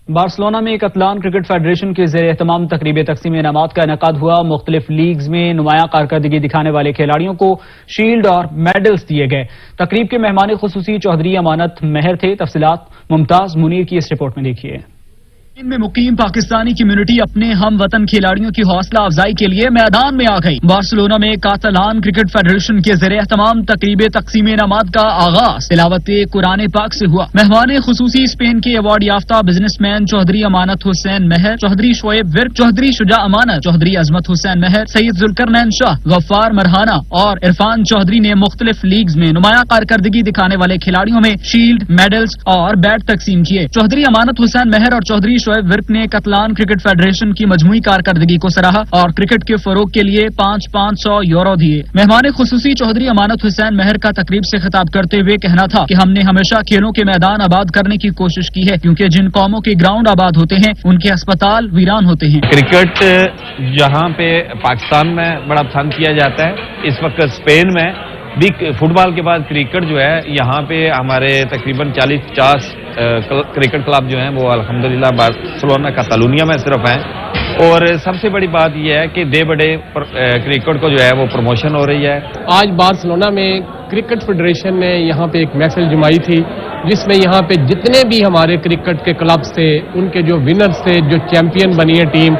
Barcelona میں کتلان cricket federation کے زیر اہتمام تقریب تقسیم انعامات کا انعقاد ہوا۔ مختلف لیگز میں نمایاں کارکردگی دکھانے والے کھلاڑیوں کو شیلڈ اور میڈلز دیے گئے۔ تقریب کے مہمان خصوصی چودھری امانت مہر تھے۔ تفصیلات ممتاز منیر کی اس رپورٹ میں دیکھیے۔ ان میں مقیم پاکستانی کمیونٹی اپنے ہم وطن کھلاڑیوں کی حوصلہ افزائی کے لیے میدان میں آ گئی۔ بارسلونا میں کاتالان کرکٹ فیڈریشن کے زیر اہتمام تقریب تقسیم انعامات کا آغاز تلاوت قرآن پاک سے ہوا۔ مہمان خصوصی اسپین کے ایوارڈ یافتہ بزنس مین چودھری امانت حسین مہر، چودھری شعیب ورک، چودھری شجاع امانت، چودھری عظمت حسین مہر، سید ذوالقرنین شاہ، غفار مرہانہ اور عرفان چودھری نے مختلف لیگز میں نمایاں کارکردگی دکھانے والے کھلاڑیوں میں شیلڈ، میڈلز اور بیٹ تقسیم کیے۔ چودھری امانت حسین مہر اور چودھری شعیب ورک نے کتلان کرکٹ فیڈریشن کی مجموعی کارکردگی کو سراہا اور کرکٹ کے فروغ کے لیے 500 یورو دیے۔ مہمان خصوصی چودھری امانت حسین مہر کا تقریب سے خطاب کرتے ہوئے کہنا تھا کہ ہم نے ہمیشہ کھیلوں کے میدان آباد کرنے کی کوشش کی ہے، کیونکہ جن قوموں کے گراؤنڈ آباد ہوتے ہیں ان کے ہسپتال ویران ہوتے ہیں۔ کرکٹ جہاں پہ پاکستان میں بڑا پسند کیا جاتا ہے، اس وقت اسپین میں بھی فٹ بال کے بعد کرکٹ جو ہے یہاں پہ ہمارے تقریباً 40-50 کرکٹ کلب جو ہیں وہ الحمدللہ بارسلونا کاتالونیا میں صرف ہیں، اور سب سے بڑی بات یہ ہے کہ ڈے بڑے کرکٹ کو جو ہے وہ پروموشن ہو رہی ہے۔ آج بارسلونا میں کرکٹ فیڈریشن نے یہاں پہ ایک محفل جمائی تھی، جس میں یہاں پہ جتنے بھی ہمارے کرکٹ کے کلبز تھے، ان کے جو ونرز تھے، جو چیمپئن بنی ہے ٹیم،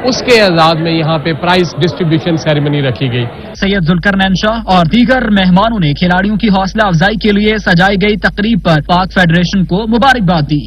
اس کے اعزاز میں یہاں پہ پرائز ڈسٹریبیوشن سیریمنی رکھی گئی۔ سید ذوالقرنین شاہ اور دیگر مہمانوں نے کھلاڑیوں کی حوصلہ افزائی کے لیے سجائی گئی تقریب پر پاک فیڈریشن کو مبارکباد دی۔